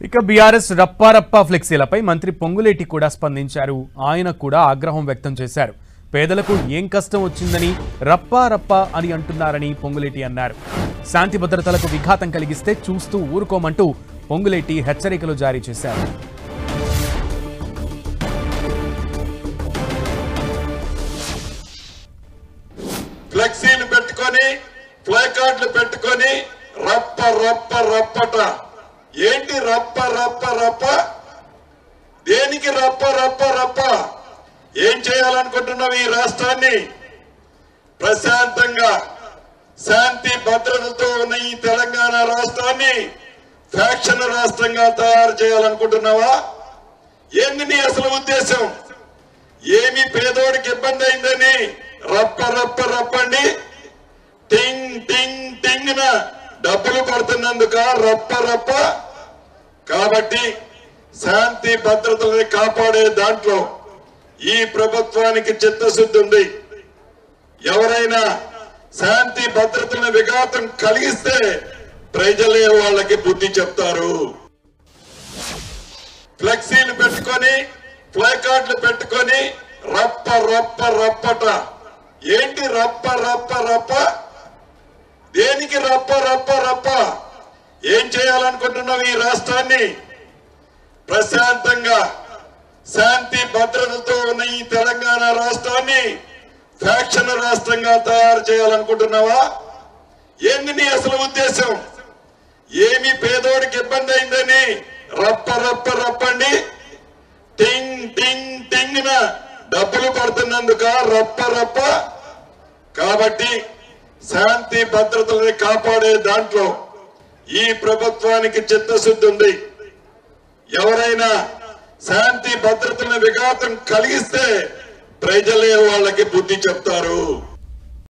ఇక బీఆర్ఎస్ రప్పారప్ప ఫ్లెక్సీలపై మంత్రి పొంగులేటి కూడా స్పందించారు. ఆయన కూడా ఆగ్రహం వ్యక్తం చేశారు. పేదలకు ఏం కష్టం వచ్చిందని రప్పారప్ప అని అంటున్నారని పొంగులేటి అన్నారు. శాంతి భద్రతలకు విఘాతం కలిగిస్తే చూస్తూ ఊరుకోమంటూ పొంగులేటి హెచ్చరికలు జారీ చేశారు. ఫ్లెక్సీలు పెట్టుకొని ఫ్లై కార్డులు పెట్టుకొని రప్ప రప్ప రప్పట. ఏంటి రప్ప రప్ప రప్ప? దేనికి రప్ప రప్ప రప్ప? ఏం చేయాలనుకుంటున్నావు? ఈ రాష్ట్రాన్ని ప్రశాంతంగా శాంతి భద్రతతో ఉన్న ఈ తెలంగాణ రాష్ట్రాన్ని ఫ్యాక్షన్ రాష్ట్రంగా తయారు చేయాలనుకుంటున్నావా? ఏంది నీ అసలు ఉద్దేశం? ఏమి పేదోడికి ఇబ్బంది అయిందని రప్ప రప్ప రప్పండి. టింగ్ టింగ్ టింగ్ న డబ్బులు పడుతున్నందుక రప్ప రప్ప. కాబట్టి శాంతి భద్రతల్ని కాపాడే దాంట్లో ఈ ప్రభుత్వానికి చిత్తశుద్ధి ఉంది. ఎవరైనా శాంతి భద్రతలను విఘాతం కలిగిస్తే ప్రజలే వాళ్ళకి బుద్ధి చెప్తారు. ఫ్లెక్సీలు పెట్టుకొని ఫ్లై కార్డులు పెట్టుకొని రప్ప రప్ప రప్పట. ఏంటి రప్ప రప్ప రప్ప? దేనికి రప్ప రప్ప రప్ప? ఏం చేయాలనుకుంటున్నావు? ఈ రాష్ట్రాన్ని ప్రశాంతంగా శాంతి భద్రతతో ఉన్న ఈ తెలంగాణ రాష్ట్రాన్ని ఫ్యాక్షన్ రాష్ట్రంగా తయారు చేయాలనుకుంటున్నావా? ఏంది నీ అసలు ఉద్దేశం? ఏమి పేదోడికి ఇబ్బంది అయిందని రప్ప రప్ప రప్పండి. టింగ్ టింగ్ టింగ్ న డబ్బులు పడుతున్నందుక రప్ప రప్ప. కాబట్టి శాంతి భద్రతల్ని కాపాడే దాంట్లో ఈ ప్రభుత్వానికి చిత్తశుద్ధి ఉంది. ఎవరైనా శాంతి భద్రతలను విఘాతం కలిగిస్తే ప్రజలే వాళ్ళకి బుద్ధి చెప్తారు.